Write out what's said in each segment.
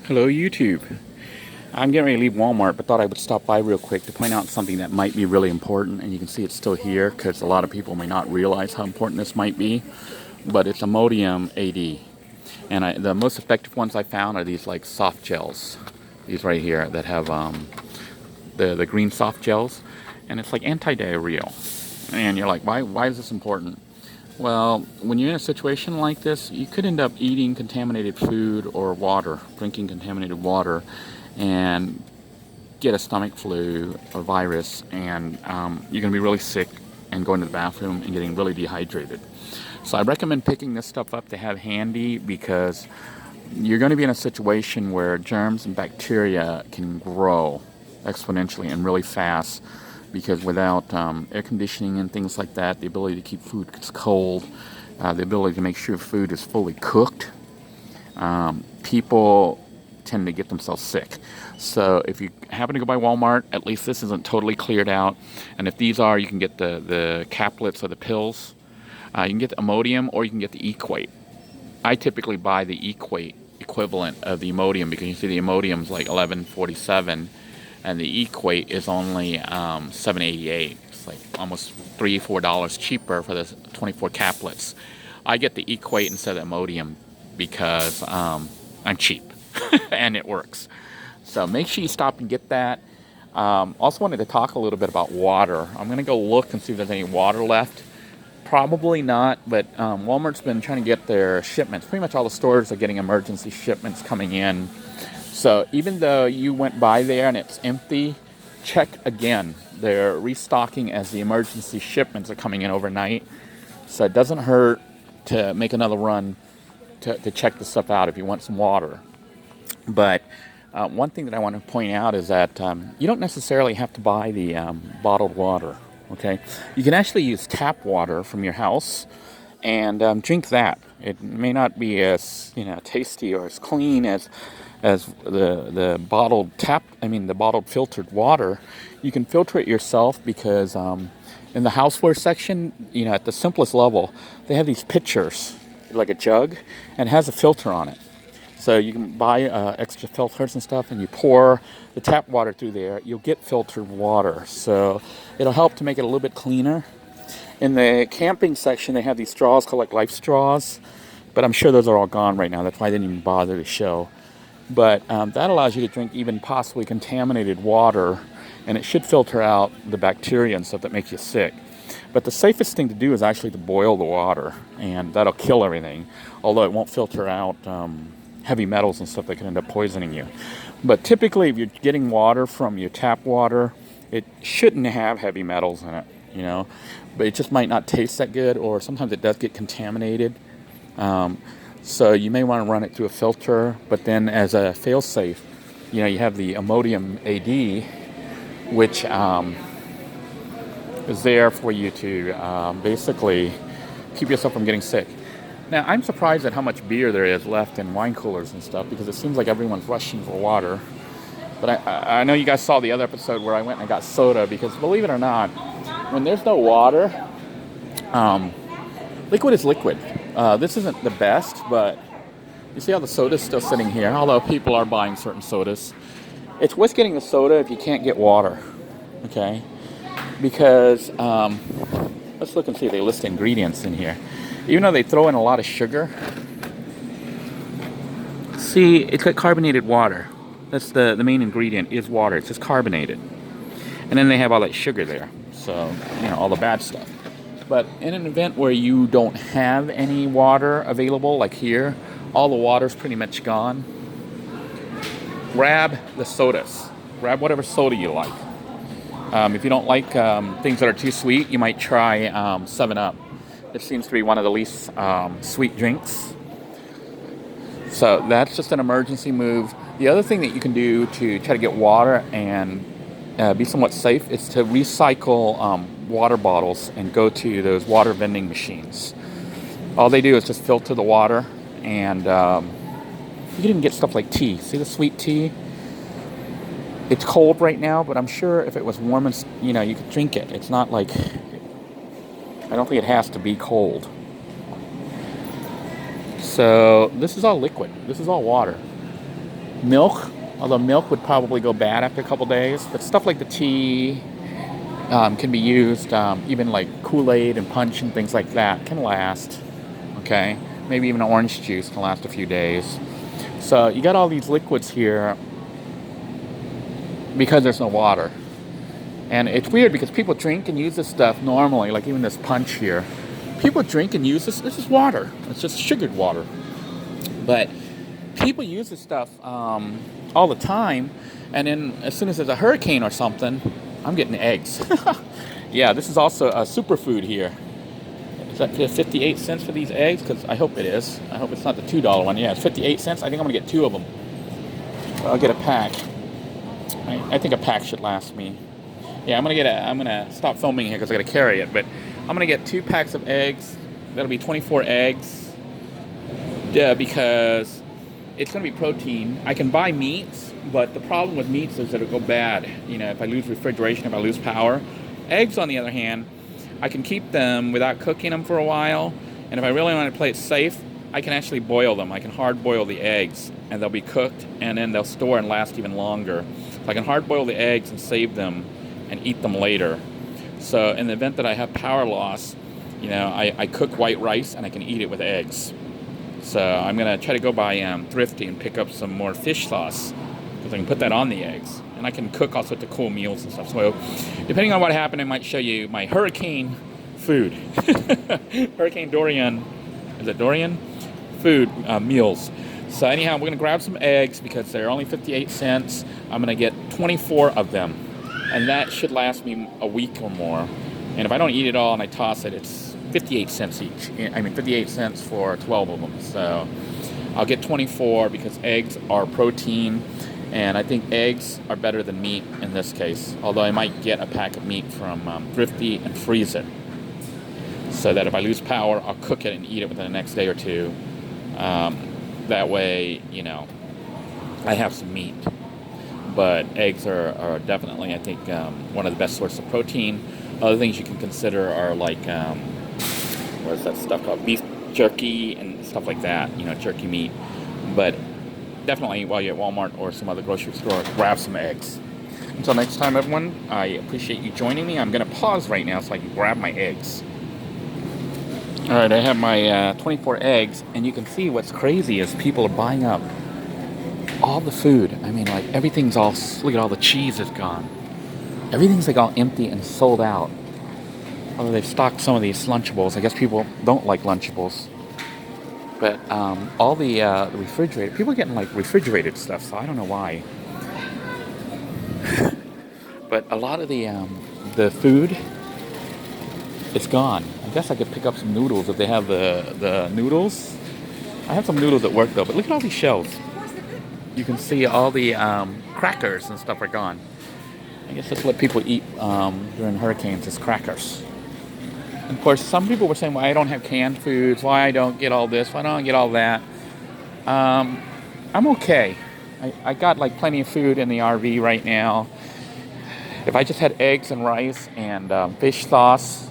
Hello YouTube. I'm getting ready to leave Walmart, but thought I would stop by real quick to point out something that might be really important. And you can see it's still here because a lot of people may not realize how important this might be. But it's Imodium AD. And the most effective ones I found are these like soft gels. These right here that have the green soft gels. And it's like anti-diarrheal. And you're like, why is this important? Well, when you're in a situation like this, you could end up eating contaminated food or water, drinking contaminated water, and get a stomach flu or virus, and you're going to be really sick and going to the bathroom and getting really dehydrated. So I recommend picking this stuff up to have handy because you're going to be in a situation where germs and bacteria can grow exponentially and really fast because without air conditioning and things like that, the ability to keep food cold, the ability to make sure food is fully cooked, people tend to get themselves sick. So if you happen to go by Walmart, at least this isn't totally cleared out. And if these are, you can get the caplets or the pills. You can get the Imodium or you can get the Equate. I typically buy the Equate equivalent of the Imodium because you see the Imodium is like $11.47 and the Equate is only $7.88. It's like almost $3-4 cheaper for the 24 caplets. I get the Equate instead of the Imodium because I'm cheap and it works. So make sure you stop and get that. Also wanted to talk a little bit about water. I'm going to go look and see if there's any water left. Probably not, but Walmart's been trying to get their shipments. Pretty much all the stores are getting emergency shipments coming in. So even though you went by there and it's empty, check again. They're restocking as the emergency shipments are coming in overnight. So it doesn't hurt to make another run to check the stuff out if you want some water. But one thing that I want to point out is that you don't necessarily have to buy the bottled water. Okay, you can actually use tap water from your house and drink that. It may not be as tasty or as clean as the bottled the bottled filtered water. You can filter it yourself because in the houseware section, at the simplest level, they have these pitchers like a jug and it has a filter on it. So you can buy extra filters and stuff, and you pour the tap water through there. You'll get filtered water, so it'll help to make it a little bit cleaner. In the camping section, they have these straws called like life straws, but I'm sure those are all gone right now. That's why I didn't even bother to show. But that allows you to drink even possibly contaminated water, and it should filter out the bacteria and stuff that make you sick. But the safest thing to do is actually to boil the water, and that'll kill everything, although it won't filter out heavy metals and stuff that can end up poisoning you. But typically, if you're getting water from your tap water, it shouldn't have heavy metals in it, but it just might not taste that good, or sometimes it does get contaminated. So you may want to run it through a filter, but then as a fail-safe, you have the Imodium AD, which is there for you to basically keep yourself from getting sick. Now, I'm surprised at how much beer there is left in wine coolers and stuff because it seems like everyone's rushing for water. But I know you guys saw the other episode where I went and I got soda because, believe it or not, when there's no water, liquid is liquid. This isn't the best, but you see how the soda's still sitting here, although people are buying certain sodas. It's worth getting the soda if you can't get water, okay? Because, let's look and see if they list ingredients in here. Even though they throw in a lot of sugar, see, it's got carbonated water. That's the main ingredient is water. It's just carbonated. And then they have all that sugar there. So, all the bad stuff. But in an event where you don't have any water available, like here, all the water's pretty much gone, grab the sodas. Grab whatever soda you like. If you don't like things that are too sweet, you might try 7-Up. It seems to be one of the least sweet drinks. So that's just an emergency move. The other thing that you can do to try to get water and be somewhat safe is to recycle water bottles and go to those water vending machines. All they do is just filter the water, and you can even get stuff like tea. See the sweet tea? It's cold right now, but I'm sure if it was warm and you could drink it. It's not like, I don't think it has to be cold. So this is all liquid. This is all water. Milk, although milk would probably go bad after a couple days. But stuff like the tea can be used. Even like Kool-Aid and punch and things like that can last. Okay, maybe even orange juice can last a few days. So you got all these liquids here because there's no water. And it's weird because people drink and use this stuff normally, like even this punch here. People drink and use this. This is water. It's just sugared water. But people use this stuff all the time. And then as soon as there's a hurricane or something, I'm getting eggs. Yeah, this is also a superfood here. Is that 58 cents for these eggs? Because I hope it is. I hope it's not the $2 one. Yeah, it's 58 cents. I think I'm going to get 2 of them. I'll get a pack. I think a pack should last me. Yeah, I'm gonna stop filming here because I gotta carry it. But I'm gonna get 2 packs of eggs. That'll be 24 eggs. Yeah, because it's gonna be protein. I can buy meats, but the problem with meats is that it'll go bad. You know, if I lose refrigeration, if I lose power. Eggs, on the other hand, I can keep them without cooking them for a while. And if I really want to play it safe, I can actually boil them. I can hard boil the eggs, and they'll be cooked, and then they'll store and last even longer. So I can hard boil the eggs and save them and eat them later. So in the event that I have power loss, you know, I cook white rice and I can eat it with eggs. So I'm gonna try to go by Thrifty and pick up some more fish sauce because I can put that on the eggs, and I can cook all sorts of cool meals and stuff. So depending on what happened, I might show you my hurricane food. Hurricane Dorian, is it Dorian? Food meals. So anyhow, we're gonna grab some eggs because they're only 58 cents. I'm gonna get 24 of them. And that should last me a week or more. And if I don't eat it all and I toss it, it's 58 cents each. I mean, 58 cents for 12 of them. So I'll get 24 because eggs are protein. And I think eggs are better than meat in this case. Although I might get a pack of meat from Thrifty and freeze it. So that if I lose power, I'll cook it and eat it within the next day or two. That way, you know, I have some meat. But eggs are definitely, I think, one of the best sources of protein. Other things you can consider are like, what is that stuff called? Beef jerky and stuff like that, you know, jerky meat. But definitely, while you're at Walmart or some other grocery store, grab some eggs. Until next time, everyone, I appreciate you joining me. I'm going to pause right now so I can grab my eggs. All right, I have my 24 eggs, and you can see what's crazy is people are buying up all the food. I mean, like, everything's all, look at all the cheese is gone. Everything's like all empty and sold out. Although they've stocked some of these Lunchables. I guess people don't like Lunchables. But all the refrigerated, people are getting like refrigerated stuff, so I don't know why. But a lot of the food, it's gone. I guess I could pick up some noodles if they have the noodles. I have some noodles at work though, but look at all these shelves. You can see all the crackers and stuff are gone. I guess that's what people eat during hurricanes is crackers. And of course, some people were saying, well, I don't have canned foods, why I don't get all this, why don't I get all that. I'm okay. I got like plenty of food in the RV right now. If I just had eggs and rice and fish sauce,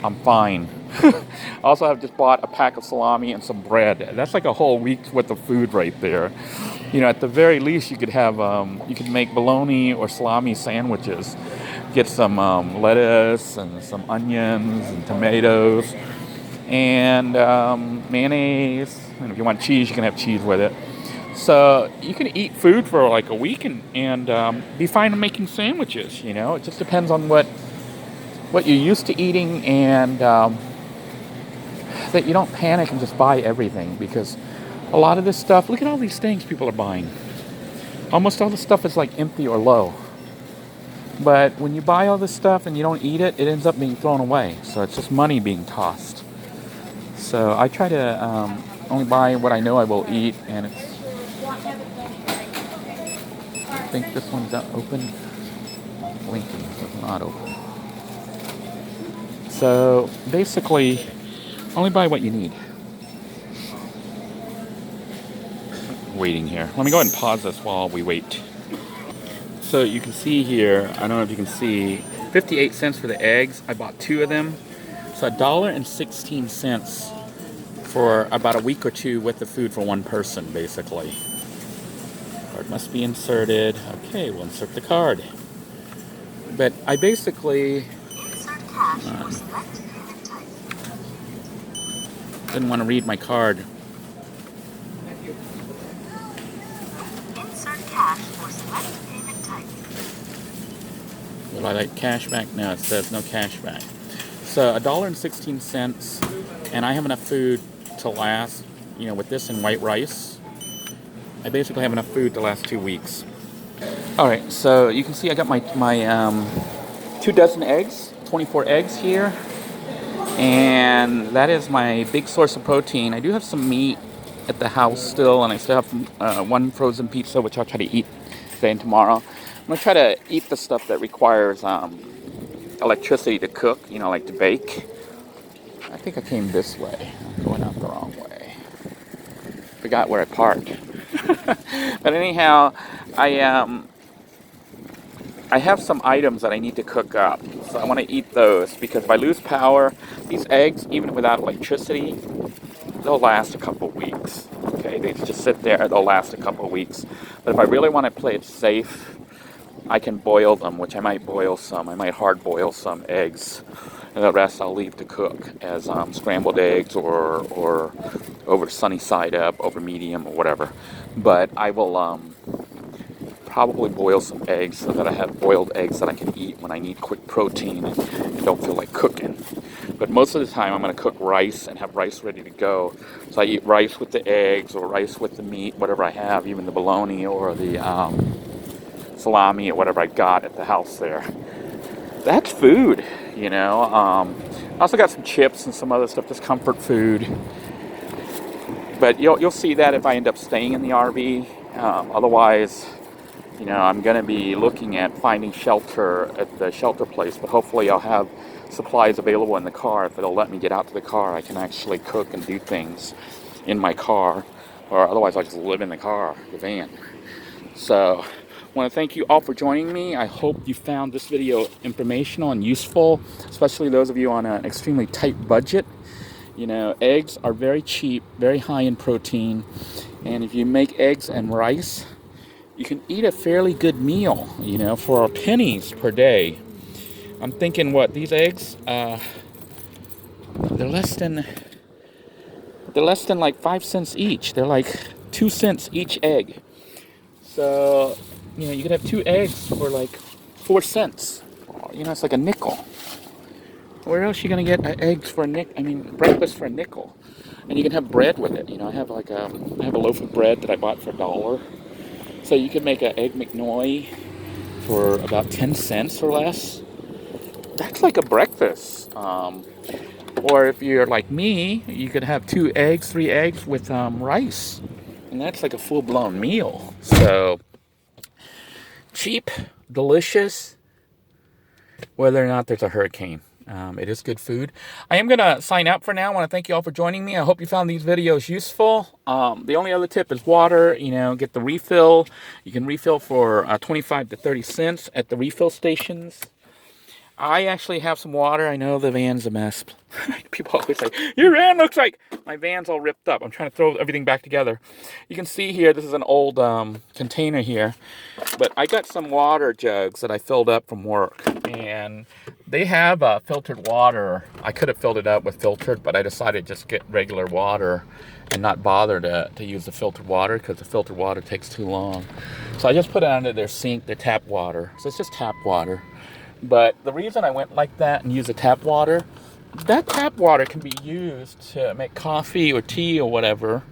I'm fine. Also, I've just bought a pack of salami and some bread. That's like a whole week's worth of food right there. You know, at the very least, you could have, you could make bologna or salami sandwiches. Get some lettuce and some onions and tomatoes and mayonnaise. And if you want cheese, you can have cheese with it. So you can eat food for like a week and be fine making sandwiches. You know, it just depends on what you're used to eating, and that you don't panic and just buy everything, because a lot of this stuff, look at all these things people are buying. Almost all the stuff is like empty or low. But when you buy all this stuff and you don't eat it, it ends up being thrown away. So it's just money being tossed. So I try to only buy what I know I will eat, and it's, I think this one's not open. Blinking, so it's not open. So basically, only buy what you need. Waiting here. Let me go ahead and pause this while we wait. So you can see here, I don't know if you can see, 58 cents for the eggs. I bought 2 of them. So $1.16 for about a week or two worth of food for one person, basically. Card must be inserted. Okay, we'll insert the card. But I basically didn't want to read my card. Insert cash or select payment type. Will I like cash back? No, it says no cash back. So $1.16, and I have enough food to last, you know, with this and white rice. I basically have enough food to last 2 weeks. All right, so you can see I got my 2 dozen eggs, 24 eggs here, and that is my big source of protein. I do have some meat at the house still, and I still have one frozen pizza, which I'll try to eat today and tomorrow. I'm gonna try to eat the stuff that requires electricity to cook, you know, like to bake. I think I came this way. I'm going out the wrong way. Forgot where I parked. But anyhow, I have some items that I need to cook up, so I want to eat those, because if I lose power, these eggs, even without electricity, they'll last a couple weeks. Okay, they just sit there, they'll last a couple weeks. But if I really want to play it safe, I can boil them, which I might boil some. I might hard boil some eggs, and the rest I'll leave to cook as scrambled eggs or over sunny side up, over medium, or whatever. But I will probably boil some eggs so that I have boiled eggs that I can eat when I need quick protein and don't feel like cooking. But most of the time I'm going to cook rice and have rice ready to go. So I eat rice with the eggs or rice with the meat, whatever I have, even the bologna or the salami or whatever I got at the house there. That's food, you know. I also got some chips and some other stuff, just comfort food. But you'll see that if I end up staying in the RV. Otherwise, you know, I'm going to be looking at finding shelter at the shelter place, but hopefully I'll have supplies available in the car. If it'll let me get out to the car, I can actually cook and do things in my car, or otherwise I'll just live in the car, the van. So I want to thank you all for joining me. I hope you found this video informational and useful, especially those of you on an extremely tight budget. You know, eggs are very cheap, very high in protein, and if you make eggs and rice, you can eat a fairly good meal, you know, for pennies per day. I'm thinking, what, these eggs, they're less than like 5 cents each. They're like 2 cents each egg. So, you know, you could have 2 eggs for like 4 cents. You know, it's like a nickel. Where else are you gonna get eggs for breakfast for a nickel? And you can have bread with it. You know, I have a loaf of bread that I bought for $1. So you can make an egg McNoy for about 10 cents or less. That's like a breakfast. Or if you're like me, you could have 2 eggs, 3 eggs with rice. And that's like a full-blown meal. So cheap, delicious, whether or not there's a hurricane. It is good food. I am going to sign out for now. I want to thank you all for joining me. I hope you found these videos useful. The only other tip is water. You know, get the refill. You can refill for 25 to 30 cents at the refill stations. I actually have some water. I know the van's a mess. People always say, your van looks like... My van's all ripped up. I'm trying to throw everything back together. You can see here, this is an old container here. But I got some water jugs that I filled up from work. And they have filtered water. I could have filled it up with filtered, but I decided to just get regular water and not bother to use the filtered water, because the filtered water takes too long. So I just put it under their sink, the tap water. So it's just tap water. But the reason I went like that and used the tap water, that tap water can be used to make coffee or tea or whatever,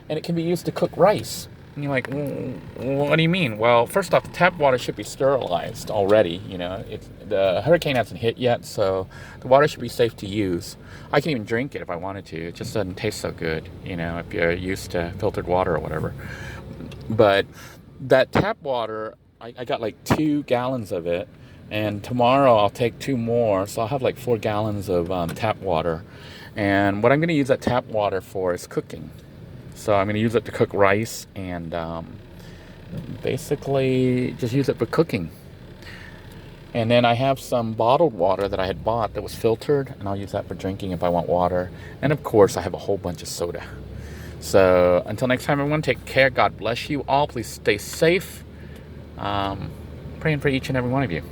and it can be used to cook rice. And you're like, what do you mean? Well, first off, the tap water should be sterilized already. You know, the hurricane hasn't hit yet, so the water should be safe to use. I can even drink it if I wanted to. It just doesn't taste so good, you know, if you're used to filtered water or whatever. But that tap water, I got like 2 gallons of it. And tomorrow I'll take 2 more, so I'll have like 4 gallons of tap water. And what I'm going to use that tap water for is cooking. So I'm going to use it to cook rice and basically just use it for cooking. And then I have some bottled water that I had bought that was filtered, and I'll use that for drinking if I want water. And of course I have a whole bunch of soda. So until next time, everyone, take care. God bless you all. Please stay safe. Praying for each and every one of you.